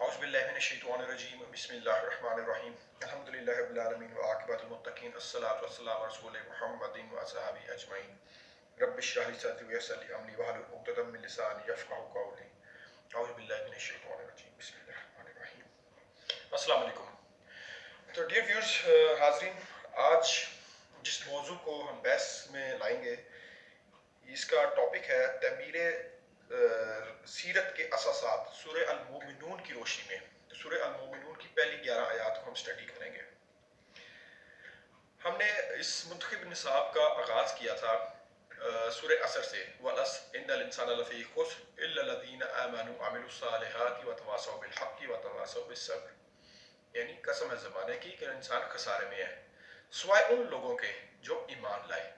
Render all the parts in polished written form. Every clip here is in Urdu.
أعوذ بالله من الشيطان الرجيم بسم الله الرحمن الرحيم الحمد لله رب العالمين وعاقبة المتقين الصلاة والسلام على رسول محمد وأصحابه أجمعين رب اشرح لي صدري ويسر لي أمري واحلل عقدة من لساني يفقهوا قولي أعوذ بالله من الشيطان الرجيم بسم الله الرحمن الرحيم السلام علیکم. تو ڈیئر ویورز، حاضرین، آج جس موضوع کو ہم بحث میں لائیں گے اس کا ٹاپک ہے تعمیر سیرت کے اساسات سورہ المومنون کی روشنی میں. تو سورہ المومنون کی پہلی 11 آیات کو ہم سٹڈی کریں گے. ہم نے اس منتخب نصاب کا آغاز کیا تھا سورہ عصر سے، وَالْعَصْرِ إِنَّ الْإِنسَانَ لَفِي خُسْرٍ إِلَّا الَّذِينَ آمَنُوا وَعَمِلُوا الصَّالِحَاتِ وَتَوَاصَوْا بِالْحَقِّ وَتَوَاصَوْا بِالصَّبْرِ، یعنی قسم ہے زمانے کی کہ انسان خسارے میں ہے سوائے ان لوگوں کے جو ایمان لائے.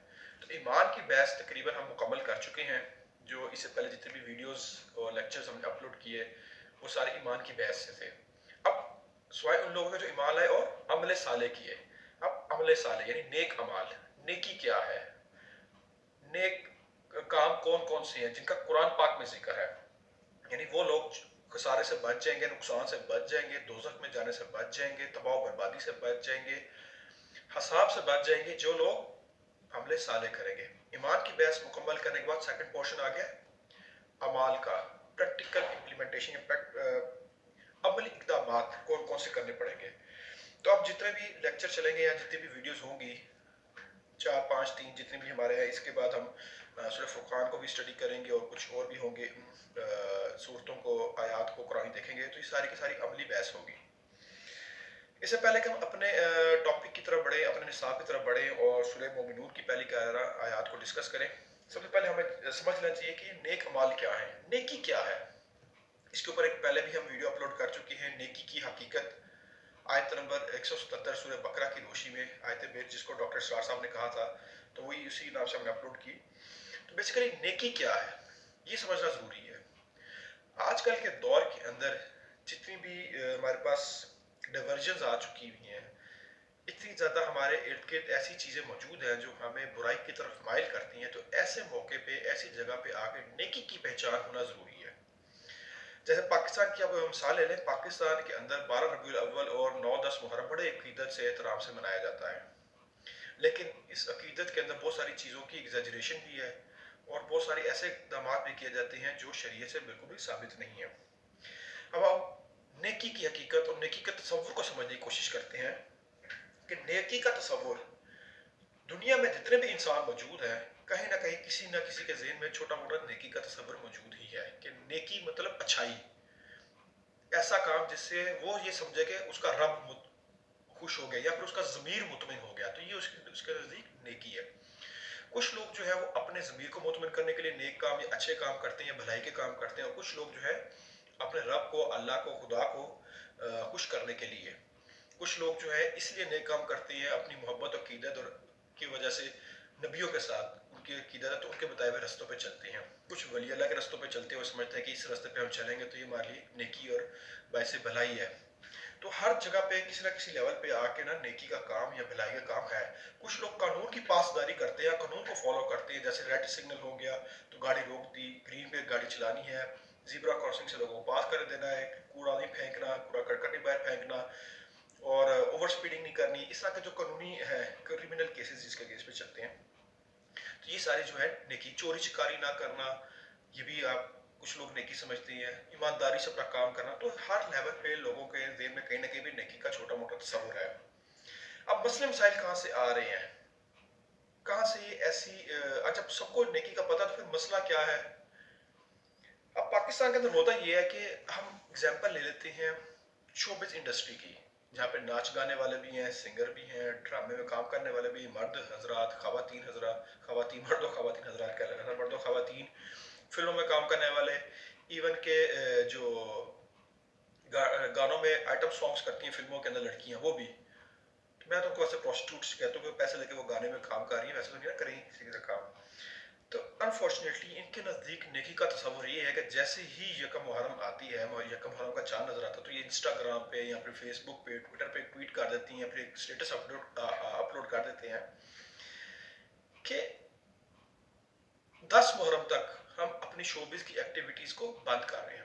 تو ایمان کی بحث تقریباً ہم مکمل کر چکے ہیں. جو اس سے پہلے جتنے بھی ویڈیوز اور لیکچرز ہم نے اپلوڈ کیے وہ سارے ایمان کی بحث سے تھے. اب سوائے ان لوگوں کے جو ایمان لائے اور عمل صالح کیے. اب عمل صالح یعنی نیک اعمال، نیکی کیا ہے، نیک کام کون کون سے ہیں جن کا قرآن پاک میں ذکر ہے. یعنی وہ لوگ خسارے سے بچ جائیں گے، نقصان سے بچ جائیں گے، دوزخ میں جانے سے بچ جائیں گے، تباہ و بربادی سے بچ جائیں گے، حساب سے بچ جائیں گے جو لوگ عمل صالح کریں گے. ایمان کی بحث مکمل کرنے کے بعد سیکنڈ پورشن آ گیا اعمال کا، پریکٹیکل امپلیمنٹیشن، عملی اقدامات کون کون سے کرنے پڑیں گے. تو اب جتنے بھی لیکچر چلیں گے یا جتنی بھی ویڈیوز ہوں گی، 4 5 3 جتنے بھی ہمارے ہیں، اس کے بعد ہم سورہ فرقان کو بھی اسٹڈی کریں گے اور کچھ اور بھی ہوں گے صورتوں کو، آیات کو قرآن دیکھیں گے. تو یہ ساری کی ساری عملی بحث ہوگی. اس سے پہلے کہ ہم اپنے ٹاپک کی طرف بڑھیں، اپنے نصاب کی طرف بڑھیں اور سورہ مومنون کی پہلی 11 آیات کو ڈسکس کریں، سب سے پہلے ہمیں سمجھ لینا چاہیے کہ نیک اعمال کیا ہے، نیکی کیا ہے. اس کے اوپر ایک پہلے بھی ہم ویڈیو اپلوڈ کر چکے ہیں، نیکی کی حقیقت، آیت نمبر 177 سورہ بقرہ کی روشنی میں، آیت بیت جس کو ڈاکٹر اسرار صاحب نے کہا تھا، تو وہی اسی نام سے ہم نے اپلوڈ کی. تو بیسیکلی نیکی کیا ہے یہ سمجھنا ضروری ہے. آج کل کے دور کے اندر جتنی بھی ہمارے پاس ڈیورژنز آ چکی ہوئی ہیں، اتنی زیادہ ہمارے ارد گرد ایسی چیزیں موجود ہیں جو ہمیں برائی کی طرف مائل کرتی ہیں. تو ایسے موقع پہ، ایسی جگہ پہ آ کے نیکی کی پہچان ہونا ضروری ہے. جیسے پاکستان کی اب مثال لے لیں، پاکستان کے اندر 12 ربیع الاول اور 9 10 محرم بڑے عقیدت سے، احترام سے منایا جاتا ہے. لیکن اس عقیدت کے اندر بہت ساری چیزوں کی ایگزیجریشن بھی ہے اور بہت سارے ایسے اقدامات بھی کیے جاتے ہیں جو شریعت سے بالکل بھی ثابت نہیں ہیں. اب ہم نیکی کی حقیقت اور نیکی کے تصور کو سمجھنے کی کوشش کرتے ہیں کہ نیکی کا تصور، دنیا میں جتنے بھی انسان موجود ہیں کہیں نہ کہیں کسی نہ کسی کے ذہن میں چھوٹا موٹا نیکی کا تصور موجود ہی ہے کہ نیکی مطلب اچھائی، ایسا کام جس سے وہ یہ سمجھے کہ اس کا رب خوش ہو گیا یا پھر اس کا ضمیر مطمئن ہو گیا. تو یہ اس کے نزدیک نیکی ہے. کچھ لوگ جو ہے وہ اپنے ضمیر کو مطمئن کرنے کے لیے نیک کام یا اچھے کام کرتے ہیں یا بھلائی کے کام کرتے ہیں، اور کچھ لوگ جو ہے اپنے رب کو، اللہ کو، خدا کو خوش کرنے کے لیے، کچھ لوگ جو ہے اس لیے نیک کام کرتے ہیں اپنی محبت و عقیدت اور کی وجہ سے نبیوں کے ساتھ ان کی عقیدت ہے تو ان کے بتائے ہوئے رستوں پہ چلتے ہیں. کچھ ولی اللہ کے رستوں پہ چلتے ہوئے سمجھتے ہیں کہ اس رستے پہ ہم چلیں گے تو یہ ہمارے لیے نیکی اور باعث بھلائی ہے. تو ہر جگہ پہ کسی نہ کسی لیول پہ آ کے نا نیکی کا کام یا بھلائی کا کام ہے. کچھ لوگ قانون کی پاسداری کرتے ہیں، قانون کو فالو کرتے ہیں، جیسے ریڈ سگنل ہو گیا تو گاڑی روک دی، گرین پہ گاڑی چلانی ہے، زیبرا کراسنگ سے لوگوں کو پاس کر دینا ہے، کوڑا نہیں پھینکنا، کوڑا کرکٹ نہیں باہر پھینکنا، اور اوور سپیڈنگ نہیں کرنی. اس طرح کے جو قانونی ہے، کریمنل کیسز جس کے کیس پہ چلتے ہیں، تو یہ ساری جو ہے نیکی. چوری چکاری نہ کرنا یہ بھی آپ کچھ لوگ نیکی سمجھتے ہیں، ایمانداری سے اپنا کام کرنا. تو ہر لیول پہ لوگوں کے ذہن میں کہیں نہ کہیں بھی نیکی کا چھوٹا موٹا تصور ہے. اب مسئلے مسائل کہاں سے آ رہے ہیں، کہاں سے یہ ایسی جب سب کو نیکی کا پتہ تو پھر مسئلہ کیا ہے. اب پاکستان کے اندر ہوتا یہ ہے کہ ہم اگزامپل لے لیتے ہیں شوبز انڈسٹری کی، جہاں پہ ناچ گانے والے بھی ہیں، سنگر بھی ہیں، ڈرامے میں کام کرنے والے بھی، مرد حضرات، خواتین حضرات، خواتین مرد و خواتین حضرات کیا لگا تھا، مرد و خواتین فلموں میں کام کرنے والے، ایون کہ جو گانوں میں آئٹم سانگز کرتی ہیں فلموں کے اندر لڑکیاں، وہ بھی. میں تو ان کو ویسے پروسٹیٹیوٹس کہتا ہوں کہ پیسے لے کے وہ گانے میں کام کر رہی ہیں، ویسے تو نہیں نہ کریں کسی کا کام. تو انفارچونیٹلی ان کے نزدیک نیکی کا تصور یہ ہے کہ جیسے ہی یکم محرم آتی ہے، یکم محرم کا چاند نظر آتا ہے، تو یہ انسٹاگرام پہ یا پھر فیس بک پہ، ٹویٹر پہ ٹویٹ کر دیتی ہیں یا پھر ایک اسٹیٹس اپلوڈ کر دیتے ہیں کہ 10 محرم تک ہم اپنی شوبز کی ایکٹیویٹیز کو بند کر رہے ہیں.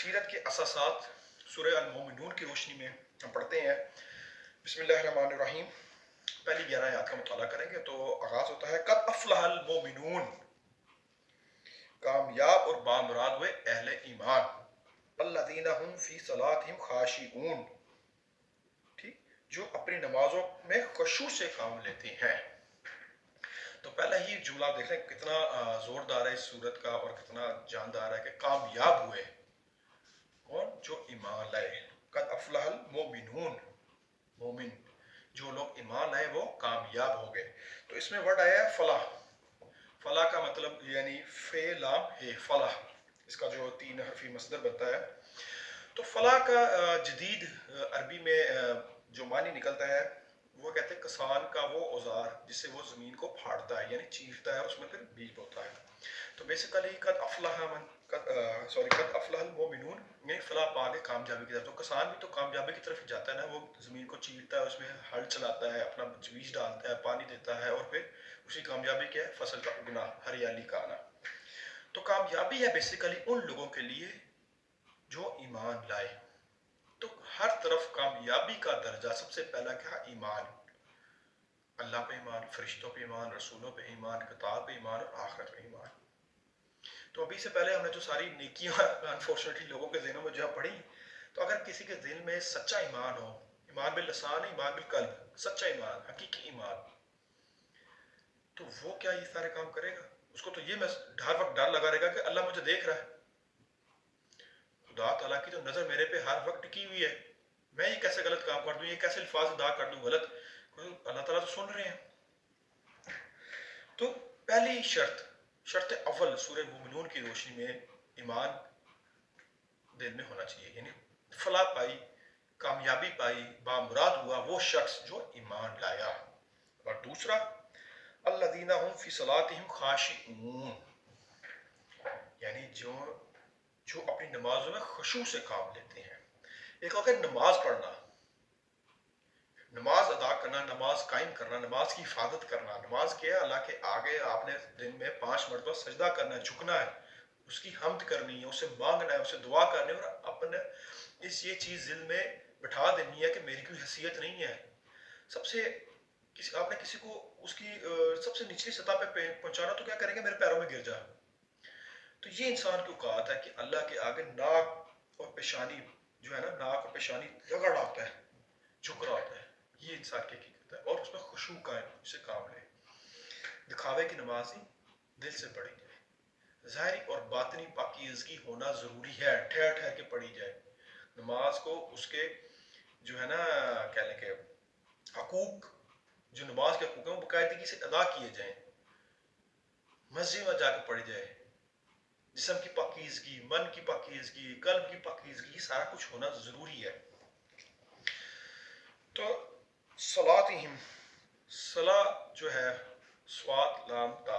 سیرت کے اساسات سورہ المومنون کی روشنی میں ہم پڑھتے ہیں. بسم اللہ الرحمن الرحیم. پہلی 11 آیات کا مطالعہ کریں گے تو آغاز ہوتا ہے قد افلح المومنون، کامیاب اور بامراد ہوئے اہل ایمان، الذین هم فی صلاتہم خاشعون، ٹھیک، جو اپنی نمازوں میں خشوع سے کام لیتے ہیں. تو پہلا ہی جملہ دیکھ رہے ہیں کتنا زوردار ہے اس صورت کا اور کتنا جاندار ہے کہ کامیاب ہوئے کون؟ جو ایمان لائے. قد افلح المومنون، مومن جو لوگ ایمان لائے وہ کامیاب ہو گئے. تو اس میں ورڈ آیا ہے فلاح. فلاح کا مطلب یعنی فے لام ہے فلاح، اس کا جو 3 حرفی مصدر بنتا ہے. تو فلاح کا جدید عربی میں جو معنی نکلتا ہے وہ کہتے ہیں کسان کا وہ اوزار جس سے وہ زمین کو پھاڑتا ہے، یعنی چیرتا ہے اور اس میں پھر بیج بوتا ہے. تو بیسیکلی قد افلح المومنون یعنی فلاح پا کے کامیابی کی طرف. تو کسان بھی تو کامیابی کی طرف جاتا ہے نا، وہ زمین کو چیرتا ہے، اس میں ہل چلاتا ہے، اپنا بیج ڈالتا ہے، پانی دیتا ہے، اور پھر اسی کامیابی کیا ہے؟ فصل کا اگنا، ہریالی کا آنا. تو کامیابی ہے بیسیکلی ان لوگوں کے لیے جو ایمان لائے. تو ہر طرف کامیابی کا درجہ سب سے پہلا کیا؟ ایمان. اللہ پہ ایمان، فرشتوں پہ ایمان، رسولوں پہ ایمان، کتاب پہ ایمان اور آخرت پہ ایمان. تو ابھی سے پہلے ہم نے جو ساری نیکیاں انفارچونیٹلی لوگوں کے ذہنوں میں جہاں پڑھی، تو اگر کسی کے دل میں سچا ایمان ہو، ایمان باللسان، ایمان بالقلب، سچا ایمان، حقیقی ایمان، تو وہ کیا یہ سارے کام کرے گا؟ اس کو تو یہ ہر وقت ڈر لگا رہے گا کہ اللہ مجھے دیکھ رہا ہے. خدا تعالیٰ کی تو نظر میرے پہ ہر وقت ٹکی ہوئی ہے. میں یہ کیسے غلط کام کر دوں، یہ کیسے الفاظ ادا کر دوں غلط، اللہ تعالیٰ تو سن رہے ہیں. تو پہلی شرط اول سورہ مومنون کی روشنی میں ایمان دل میں ہونا چاہیے، یعنی فلاح پائی، کامیابی پائی، بامراد ہوا وہ شخص جو ایمان لایا. اور دوسرا الذین هم فی صلاتہم خاشعون، یعنی جو اپنی نمازوں میں خشوع سے کام لیتے ہیں. ایک ہوتا ہے نماز پڑھنا، نماز ادا کرنا، نماز قائم کرنا، نماز کی حفاظت کرنا. نماز کیا ہے؟ اللہ کے آگے آپ نے دن میں 5 مرتبہ سجدہ کرنا ہے، جھکنا ہے، اس کی حمد کرنی ہے، اسے مانگنا ہے، اسے دعا کرنی ہے، اور اپنے یہ چیز دل میں بٹھا دینی ہے کہ میری کوئی حیثیت نہیں ہے. آپ نے کسی کو اس کی سب سے نچلی سطح پہ پہنچانا تو کیا کریں گے؟ میرے پیروں میں گر جا. تو یہ انسان کی اوقات ہے کہ اللہ کے آگے ناک اور پیشانی جو ہے نا، ناک اور پیشانی رگڑ آتا ہے، جھک رہا ہوتا ہے. یہ انسان کی حقیقت ہے، اور اس میں خشوع کا سے کام لے. دکھاوے کی نماز ہی دل سے پڑھی جائے، ظاہری اور باطنی پاکیزگی ہونا ضروری ہے، ٹھہر ٹھہر کے پڑھی جائے. نماز کو اس کے جو ہے نا کہہ لیں کہ حقوق، جو نماز کے حقوق ہیں وہ باقاعدگی سے ادا کیے جائیں. مسجد میں جا کے پڑھی جائے. جسم کی پاکیزگی، من کی پاکیزگی، قلب کی پاکیزگی، یہ سارا کچھ ہونا ضروری ہے. تو صلاتہم، صلاح جو ہے سوات لام تا،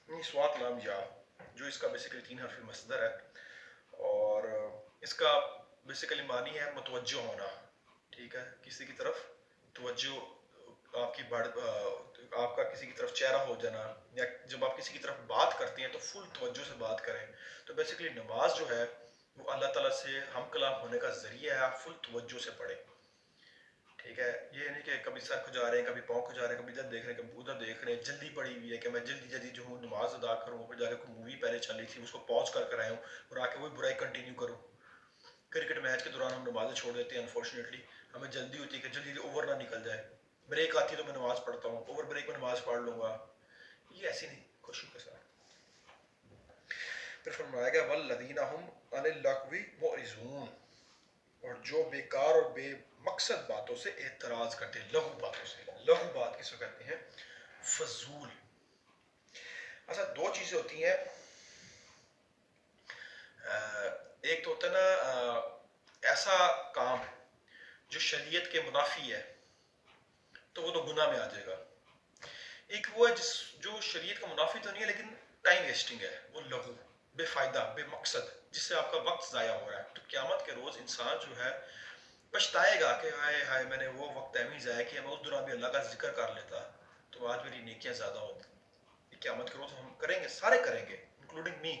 سوات لام یا، جو اس کا بیسیکلی 3 حرفی مصدر ہے، اور اس کا بیسیکلی معنی ہے متوجہ ہونا. ٹھیک ہے، کسی کی طرف توجہ، آپ کا کسی کی طرف چہرہ ہو جانا، یا جب آپ کسی کی طرف بات کرتے ہیں تو فل توجہ سے بات کریں. تو بیسیکلی نماز جو ہے وہ اللہ تعالیٰ سے ہم کلام ہونے کا ذریعہ ہے. آپ فل توجہ سے پڑھیں. ٹھیک ہے، یہ نہیں کہ کبھی سر کھجا رہے ہیں، کبھی پاؤں کھجا رہے ہیں، کبھی ادھر دیکھ رہے ہیں، کبھی ادھر دیکھ رہے ہیں. جلدی پڑی ہوئی ہے کہ میں جلدی جو ہوں نماز ادا کروں، پھر جا کے کوئی مووی پہلے چل رہی تھی اس کو پاز کر آیا ہوں اور آ کے وہی برائی کنٹینیو کروں. کرکٹ میچ کے دوران ہم نمازیں چھوڑ دیتے ہیں. انفارچونیٹلی ہمیں جلدی ہوتی ہے کہ جلدی اوور نہ نکل جائے. بریک آتی ہے تو میں نماز پڑھتا ہوں، اوور بریک میں نماز پڑھ لوں گا. یہ ایسی نہیں، خشوع کے ساتھ. پھر فرمایا گیا والذین هم عن اللغو معرضون، اور جو بیکار اور بے مقصد باتوں سے اعتراض کرتے ہیں. لغو باتوں سے، لغو بات کس کو کہتے ہیں؟ فضول. اچھا، 2 چیزیں ہوتی ہیں. ایک تو ہوتا ہے نا ایسا کام جو شریعت کے منافی ہے تو وہ تو گناہ میں آ جائے گا. ایک وہ ہے جو شریعت کا منافی تو نہیں ہے لیکن ٹائم ویسٹنگ ہے، وہ لغو، بے فائدہ، بے مقصد، جس سے آپ کا وقت ضائع ہو رہا ہے. تو قیامت کے روز انسان جو ہے پچھتائے گا کہ ہائے ہائے میں نے وہ وقت ایویں ضائع کیا، میں اس دوران بھی اللہ کا ذکر کر لیتا تو آج میری نیکیاں زیادہ ہوتی. قیامت کے روز ہم کریں گے، سارے کریں گے، انکلوڈنگ می.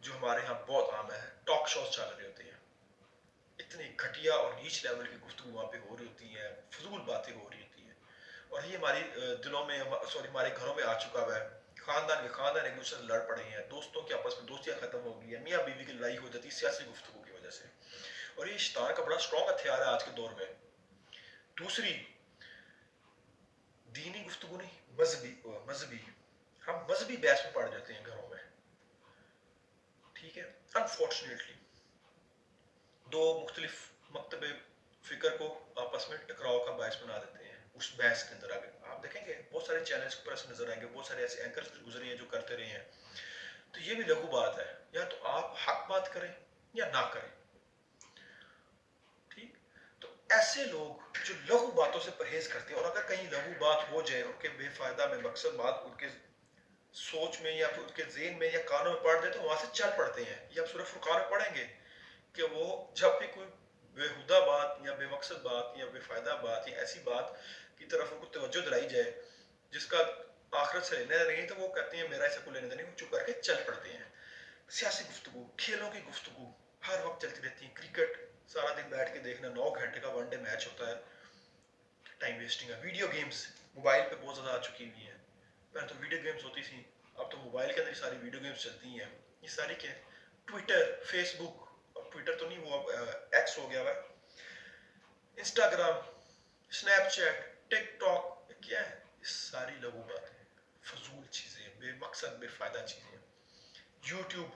جو ہمارے ہاں بہت عام ہے، ٹاک شوز چل رہی ہوتی ہیں، اتنی گھٹیا اور نیچ لیول کی گفتگو وہاں پہ ہو رہی ہوتی ہیں، فضول باتیں ہو رہی ہوتی ہیں، اور یہ ہماری دلوں میں ہمارے گھروں میں آ چکا ہوا ہے۔ خاندان ایک دوسرے سے لڑ پڑے ہیں، دوستوں کے آپس میں دوستیاں ختم ہو گئی ہیں، میاں بیوی کی لڑائی ہو جاتی ہے سیاسی گفتگو کی وجہ سے، اور یہ شیطان کا بڑا اسٹرانگ ہتھیار ہے آج کے دور میں۔ دوسری، دینی گفتگو نہیں، مذہبی ہم مذہبی بحث میں پڑ جاتے ہیں گھروں میں، ٹھیک ہے۔ انفارچونیٹلی دو مختلف مکتب فکر کو آپس میں ٹکراؤ کا باعث بنا دیتے ہیں اس بحث کے اندر۔ آگے آپ دیکھیں گے بہت سارے چینلز پر ایسے نظر آئیں گے، بہت سارے ایسے اینکرز گزرے ہیں جو کرتے رہے ہیں، تو یہ بھی لگو بات ہے، یا تو آپ حق بات کریں یا نہ کریں، ٹھیک۔ تو ایسے لوگ جو لغو باتوں سے پرہیز کرتے ہیں، اور اگر کہیں لغو بات ہو جائے، ان کے بے فائدہ میں مقصد بات ان کے سوچ میں یا ان کے ذہن میں یا کانوں میں پڑ جائے تو وہاں سے چل پڑتے ہیں۔ یہ آپ سورہ فرقان میں پڑھیں گے کہ وہ جب بھی کوئی بےہودہ بات یا بے مقصد بات یا بے فائدہ بات یا ایسی بات کی طرف ان کو توجہ دلائی جائے جس کا آخرت سے لینا نہیں، تو وہ کہتے ہیں میرا ایسا کوئی لینا نہیں، وہ چپ کر کے چل پڑتے ہیں۔ سیاسی گفتگو، کھیلوں کی گفتگو ہر وقت چلتی رہتی ہے، کرکٹ سارا دن بیٹھ کے دیکھنا، 9 گھنٹے کا ون ڈے میچ ہوتا ہے، ٹائم ویسٹنگ ہے۔ ویڈیو گیمز موبائل پہ بہت زیادہ آ چکی ہوئی ہیں، پہلے تو ویڈیو گیمز ہوتی تھیں، اب تو موبائل کے اندر ہی ساری ویڈیو گیمز چلتی ہیں۔ یہ ساری کیا ہے؟ ٹویٹر، فیس بک، ٹویٹر تو نہیں، وہ ایکس ہو گیا ہوا، انسٹاگرام، اسنیپ چیٹ، ٹک ٹاک، یہ کیا ہے؟ یہ ساری لغو باتیں، فضول چیزیں، بے مقصد بے فائدہ چیزیں۔ یوٹیوب،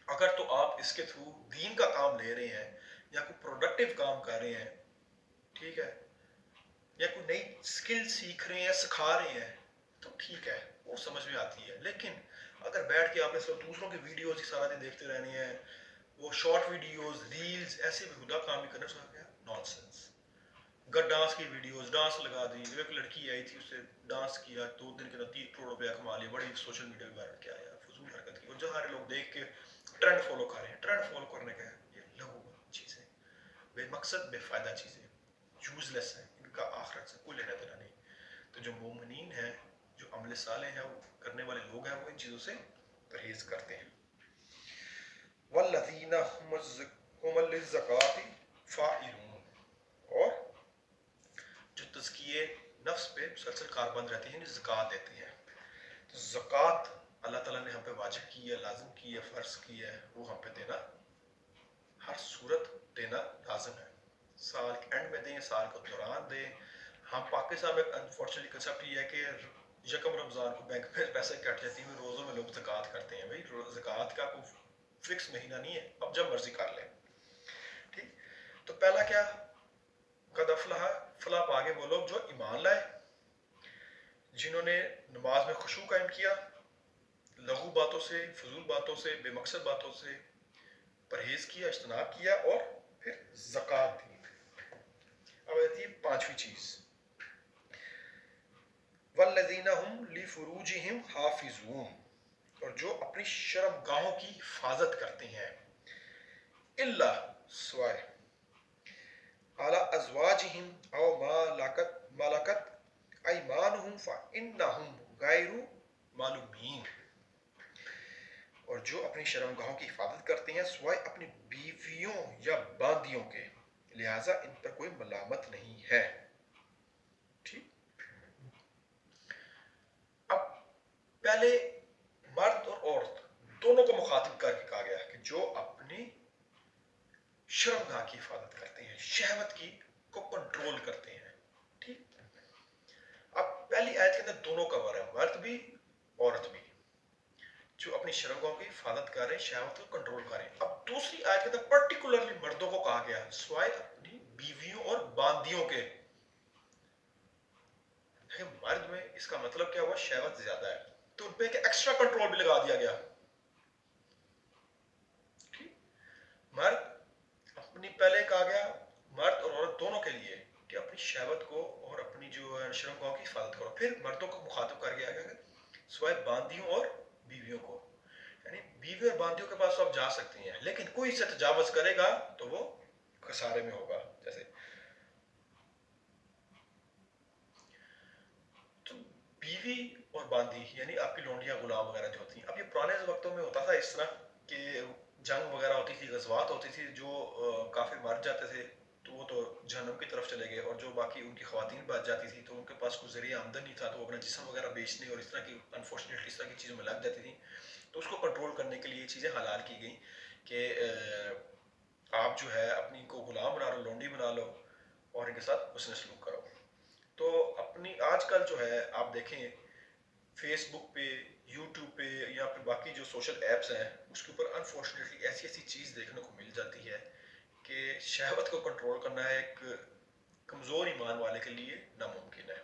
اگر تو آپ اس کے تھرو دین کا کام لے رہے ہیں یا کوئی پروڈکٹیو کام کر رہے ہیں، ٹھیک ہے، یا کوئی نئی اسکل سیکھ رہے ہیں یا سکھا رہے ہیں تو ٹھیک ہے، وہ سمجھ میں آتی ہے۔ لیکن اگر بیٹھ کے آپ نے صرف دوسروں کی ویڈیوز سارا دن دیکھتے رہنے ہیں، وہ شارٹ ویڈیوز، ریلز، ایسے بےہودہ کام ہی کرنا، اس کا کیا نان سینس۔ اگر ڈانس کی ویڈیوز، ڈانس لگا دی، ایک لڑکی آئی تھی، اس سے ڈانس کیا، 2 دن کے اندر 3 کروڑ روپیہ کما لیا، بڑی سوشل میڈیا پہ وائرل کیا، یار فضول حرکت کی، اور جو سارے لوگ دیکھ کے ٹرینڈ فالو کر رہے ہیں۔ ٹرینڈ فالو کرنے کا ہے، یہ لغو چیزیں، بے مقصد بے فائدہ چیزیں، یوز لیس ہیں، ان کا آخرت سے کوئی لینا دینا نہیں۔ تو جو مومنین ہیں، جو عمل صالح ہیں، وہ کرنے والے لوگ ہیں، وہ ان چیزوں سے پرہیز کرتے ہیں۔ والذین هم للزکاۃ فاعلون، اور جو تزکیے نفس پہ مسلسل کاربند رہتے ہیں، یعنی زکوٰۃ دیتے ہیں۔ تو زکوٰۃ اللہ تعالیٰ نے ہم پہ واجب کی ہے، لازم کی ہے، فرض کی ہے، وہ ہم پہ دینا ہر صورت دینا لازم ہے۔ سال کے اینڈ میں دیں، سال کے دوران دیں۔ ہم پاکستان میں انفارچونیٹلی کنسیپٹ یہ ہے کہ یکم رمضان کو بینک میں پیسے کٹ جاتی ہیں، روزوں میں لوگ زکوٰۃ کرتے ہیں۔ بھائی زکوٰۃ کا کوئی فکس مہینہ نہیں ہے، اب جب مرضی کر لیں، ٹھیک۔ تو پہلا کیا؟ قد افلح، فلاح پا گئے وہ لوگ جو ایمان لائے، جنہوں نے نماز میں خشوع قائم کیا، لغو باتوں سے، فضول باتوں سے، بے مقصد باتوں سے پرہیز کیا، اجتناب کیا، اور پھر زکوٰۃ دی۔ اب آتی ہے 5ویں چیز، والذین هم لفروجہم حافظون، اور جو اپنی شرم گاہوں کی حفاظت کرتے ہیں، الا سوائے، علی ازواجہم او ملکت ایمانہم فانہم غیر ملومین، اور جو اپنی شرم گاہوں کی حفاظت کرتے ہیں سوائے اپنی بیویوں یا باندیوں کے، لہٰذا ان پر کوئی ملامت نہیں ہے، ٹھیک۔ اب پہلے مرد اور عورت دونوں کو مخاطب کر کے کہا گیا کہ جو اپنی شرم گاہ کی حفاظت کرتے ہیں، شہوت کی کو کنٹرول کرتے ہیں، ٹھیک۔ اب پہلی آیت کے اندر دونوں کا بارہ ہے، مرد بھی عورت بھی، جو اپنی شرم گاہوں کی حفاظت کر رہے ہیں، شہوت کو کنٹرول کر رہے ہیں۔ اب دوسری آیت کے اندر پرٹیکولرلی مردوں کو کہا گیا سوائے اپنی بیویوں اور باندیوں کے۔ مرد میں اس کا مطلب کیا ہوا؟ شہوت زیادہ ہے، تو ان پہ ایک ایکسٹرا کنٹرول بھی لگا دیا گیا، ٹھیک۔ مرد اپنی، پہلے کہا گیا مرد اور عورت دونوں کے لیے کہ اپنی شہوت کو اور اپنی جو شرم گاہوں کی حفاظت کرو، پھر مردوں کو مخاطب کر گیا گیا سوائے باندیوں اور بیویوں کو، یعنی بیوی اور باندیوں کے پاس آپ جا سکتے ہیں، لیکن کوئی سے تجاوز کرے گا تو وہ خسارے میں ہوگا۔ جیسے تو بیوی اور باندی یعنی آپ کی لونڈیاں غلام وغیرہ جو ہوتی ہیں. اب یہ پرانے وقتوں میں ہوتا تھا اس طرح کہ جنگ وغیرہ ہوتی تھی, غزوات ہوتی تھی, جو کافر مر جاتے تھے تو وہ تو جہنم کی طرف چلے گئے, اور جو باقی ان کی خواتین بچ جاتی تھی تو ان کے پاس کوئی ذریعہ آمدن نہیں تھا, تو وہ اپنا جسم وغیرہ بیچنے اور اس طرح کی انفارچونیٹلی اس طرح کی چیزوں میں لگ جاتی تھیں. تو اس کو کنٹرول کرنے کے لیے یہ چیزیں حلال کی گئیں کہ آپ جو ہے اپنی کو غلام بنا لو, لونڈی بنا لو, اور ان کے ساتھ حسن سلوک کرو. تو اپنی آج کل جو ہے آپ دیکھیں فیس بک پہ, یوٹیوب پہ, یا پھر باقی جو سوشل ایپس ہیں اس کے اوپر انفارچونیٹلی ایسی ایسی چیز دیکھنے کو مل جاتی ہے کہ شہوت کو کنٹرول کرنا ایک کمزور ایمان والے کے لیے ناممکن ہے,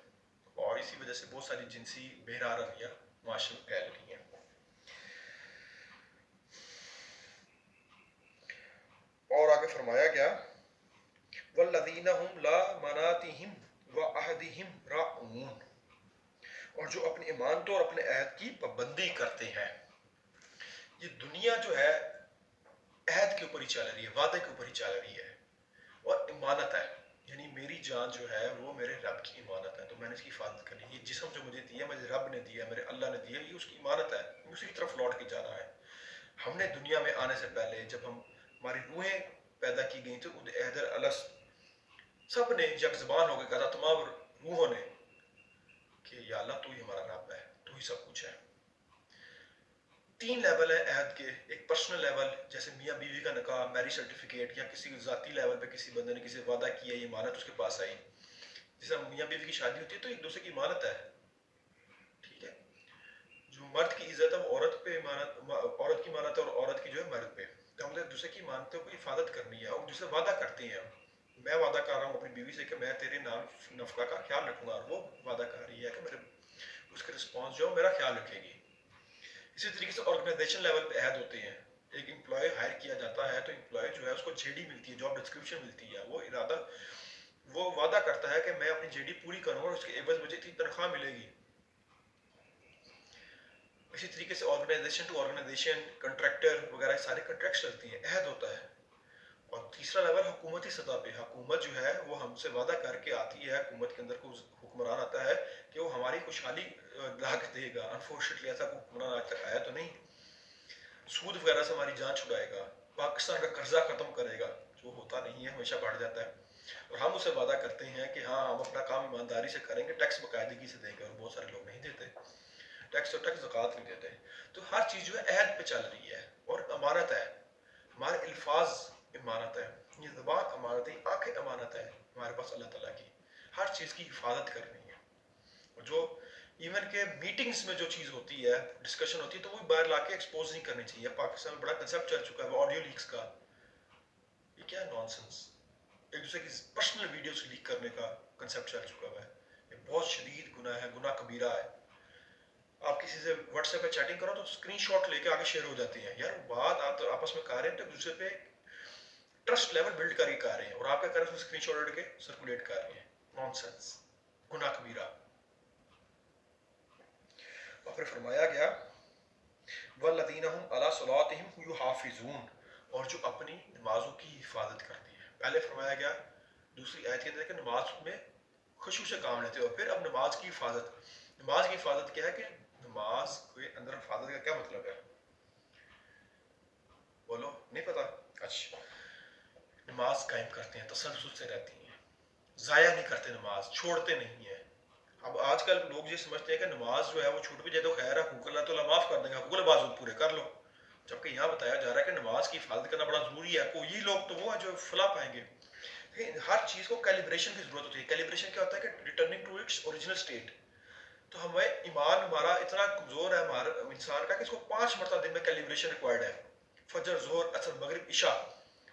اور اسی وجہ سے بہت ساری جنسی بہرار رویہ معاشرے میں پھیل رہی ہیں. اور آگے فرمایا گیا والذین هم لأماناتهم وعہدهم راعون, اور جو اپنے امانتوں اور اپنے عہد کی پابندی کرتے ہیں. یہ دنیا جو ہے عہد کے اوپر ہی چل رہی ہے, وعدے کے اوپر ہی چل رہی ہے, اور امانت ہے یعنی میری جان جو ہے وہ میرے رب کی امانت ہے, تو میں نے اس کی حفاظت کرنی ہے. یہ جسم جو مجھے دیا, مجھے رب نے دیا, میرے اللہ نے دیا, یہ اس کی امانت ہے, اسی کی طرف لوٹ کے جانا ہے. ہم نے دنیا میں آنے سے پہلے جب ہماری روحیں پیدا کی گئی تو عہد الست سب نے یک زبان ہو کے کہا, تمام روحوں نے, کہ یا اللہ تو ہی ہمارا رب ہے, تو ہی سب کچھ ہے. 3 لیول ہیں عہد کے. ایک پرسنل لیول جیسے میاں بیوی کا نکاح, میرج سرٹیفکیٹ, یا کسی ذاتی لیول پہ کسی بندے نے کسی وعدہ کیا, یہ امانت اس کے پاس آئی. جیسے میاں بیوی کی شادی ہوتی ہے تو ایک دوسرے کی امانت ہے, ٹھیک ہے. جو مرد کی عزت ہے وہ عورت پہ امانت, عورت کی امانت ہے, اور عورت کی جو ہے مرد پہ. تو ہم نے ایک دوسرے کی امانتوں کی حفاظت کرنی ہے, اور دوسرے وعدہ کرتے ہیں. میں وعدہ کر رہا ہوں اپنی بیوی سے کہ میں تیرے نام نفقہ کا خیال رکھوں گا, اور وہ وعدہ کر رہی ہے کہ میرے اس کے رسپانس جو ہے میرا خیال رکھے گی. اسی طریقے سے آرگنائزیشن لیول پہ عہد ہوتے ہیں. ایک امپلائی ہائر کیا جاتا ہے تو امپلائی جو ہے اس کو جے ڈی ملتی ہے, جاب ڈسکرپشن ملتی ہے. وہ ارادہ, وہ وعدہ کرتا ہے کہ میں اپنی جے ڈی پوری کروں اور اس کے عوض مجھے اتنی تنخواہ ملے گی. اسی طریقے سے آرگنائزیشن ٹو آرگنائزیشن, کنٹریکٹر وغیرہ سارے کنٹریکٹس چلتی ہیں, عہد ہوتا ہے. اور تیسرا لیول حکومتی سطح پہ, حکومت جو ہے وہ ہم سے وعدہ کر کے آتی ہے, حکومت کے اندر کو حکمران آتا ہے کہ وہ ہماری خوشحالی لا کے دے گا. انفارچونیٹلی ایسا کوئی حکمران آج تک آیا تو نہیں. سود وغیرہ سے ہماری جان چھڑائے گا, پاکستان کا قرضہ ختم کرے گا, جو ہوتا نہیں ہے, ہمیشہ بڑھ جاتا ہے. اور ہم اسے وعدہ کرتے ہیں کہ ہاں ہم اپنا کام ایمانداری سے کریں گے, ٹیکس باقاعدگی سے دیں گے, اور بہت سارے لوگ نہیں دیتے ٹیکس, اور ٹیکس زکوٰۃ نہیں دیتے. تو ہر چیز جو ہے عہد پہ چل رہی ہے, اور امانت ہے. ہمارے الفاظ امانت ہے, یہ زبان امانت ہے, آنکھیں امانت ہے ہمارے پاس اللہ تعالیٰ کی. ہر چیز کی حفاظت کرنی ہے. اور جو ایون کہ میٹنگز میں جو چیز ہوتی ہے, ڈسکشن ہوتی ہے, تو وہ باہر لا کے ایکسپوز نہیں کرنی چاہیے. پاکستان میں بڑا کنسیپٹ چل چکا ہے آڈیو لیکس کا. یہ کیا نان سنس, ایک دوسرے کی پرسنل ویڈیوز لیک کرنے کا کنسیپٹ چل چکا ہے. یہ بہت شدید گناہ ہے, گناہ کبیرہ ہے. آپ کسی سے واٹس ایپ پہ چیٹنگ کرو تو اسکرین شاٹ لے کے آگے شیئر ہو جاتی ہیں. یار بات آپ آپس میں کر رہے ہیں تو ایک دوسرے پہ ٹرسٹ لیول بلڈ کر کے کر رہے ہیں, اور آپ کیا کر رہے ہیں, اسکرین شاٹ لے کے سرکولیٹ کر رہے ہیں. نان سینس, گناہ کبیرہ. اور پھر فرمایا گیا والذین هم علی صلاتهم یحافظون, اور جو اپنی نمازوں کی حفاظت کرتی ہے. پہلے فرمایا گیا دوسری آیت کے اندر کہ نماز میں خشوع سے کام لیتے ہو, پھر اب نماز کی حفاظت. نماز کی حفاظت کیا ہے, کہ نماز کے اندر حفاظت کا کیا مطلب ہے, بولو, نہیں پتا؟ اچھا, نماز قائم کرتے ہیں, تسلسل سے رہتی ہیں, ضائع نہیں کرتے, نماز چھوڑتے نہیں ہیں. اب آج کل لوگ یہ سمجھتے ہیں کہ نماز جو ہے وہ چھوٹ بھی جائے تو خیر ہے, حقوق اللہ تو اللہ معاف کر دیں گے, حقوق العباد پورے کر لو. جبکہ یہاں بتایا جا رہا ہے کہ نماز کی حفاظت کرنا بڑا ضروری ہے. کوئی لوگ تو وہ ہیں جو فلاح پائیں گے. لیکن ہر چیز کو کیلیبریشن کی ضرورت ہوتی ہے. کیلیبریشن کیا ہوتا ہے, کہ returning to its original state. تو ہمیں ایمان ہمارا اتنا کمزور ہے, ہمارا انسان کا, کہ اس کو 5 مرتبہ دن میں کیلیبریشن ریکوائرڈ ہے. فجر, ظہر, عصر, مغرب, عشاء,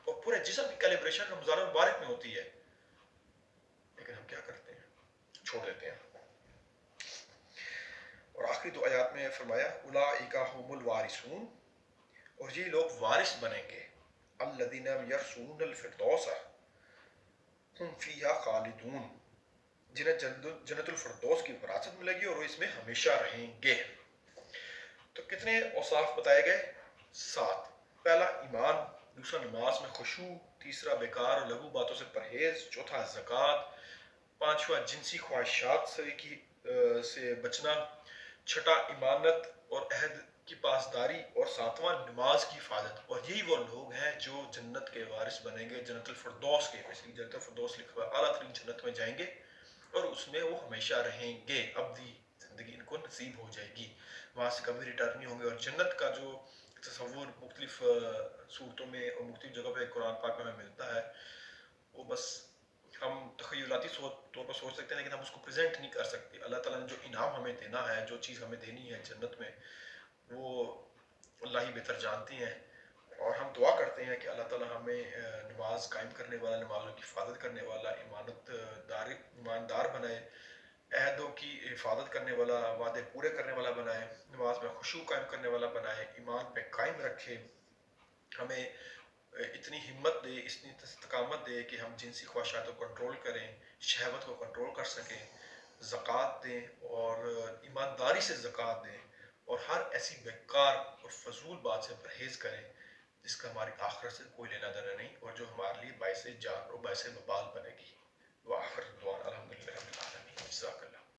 اور پورے جسم کی کیلیبریشن رمضان المبارک میں ہوتی ہے. لیکن ہم کیا کرتے ہیں, چھوڑ دیتے ہیں. اور آخری 2 آیات میں فرمایا اولئک هم الوارثون, اور یہ لوگ وارث بنیں گے. الذین یرثون الفردوس هم فیہا خالدون, جنہیں جنت الفردوس کی وراثت ملے گی اور وہ اس میں ہمیشہ رہیں گے. تو کتنے اوصاف بتائے گئے؟ 7. پہلا ایمان, دوسرا نماز میں خشوع, تیسرا بیکار اور لغو باتوں سے پرہیز, چوتھا زکوٰۃ, 5واں جنسی خواہشات سے بچنا, چھٹا امانت اور عہد کی پاسداری، اور ساتواں نماز کی حفاظت. اور یہی وہ لوگ ہیں جو جنت کے وارث بنیں گے، جنت الفردوس کے، جنت الفردوس لکھا ہوا ہے، اعلیٰ ترین جنت میں جائیں گے اور اس میں وہ ہمیشہ رہیں گے، ابدی زندگی ان کو نصیب ہو جائے گی، وہاں سے کبھی ریٹرن نہیں ہوں گے. اور جنت کا جو تصور مختلف صورتوں میں اور مختلف جگہ پہ قرآن پاک میں ہمیں ملتا ہے، وہ بس ہم تخیلاتی طور پر سوچ سکتے ہیں، لیکن ہم اس کو پریزنٹ نہیں کر سکتے. اللہ تعالیٰ نے جو انعام ہمیں دینا ہے، جو چیز ہمیں دینی ہے جنت میں، وہ اللہ ہی بہتر جانتی ہیں. اور ہم دعا کرتے ہیں کہ اللہ تعالیٰ ہمیں نماز قائم کرنے والا، نمازوں کی حفاظت کرنے والا، ایماندار بنائے، عہدوں کی حفاظت کرنے والا، وعدے پورے کرنے والا بنائے، نماز میں خشوع قائم کرنے والا بنائے، ایمان پہ قائم رکھے، ہمیں اتنی ہمت دے، اتنی استقامت دے کہ ہم جنسی خواہشات کو کنٹرول کریں، شہوت کو کنٹرول کر سکیں، زکوٰۃ دیں اور ایمانداری سے زکوٰۃ دیں، اور ہر ایسی بیکار اور فضول بات سے پرہیز کریں جس کا ہماری آخرت سے کوئی لینا دینا نہیں، اور جو ہمارے لیے باعث جان اور باعث وبال بنے گی.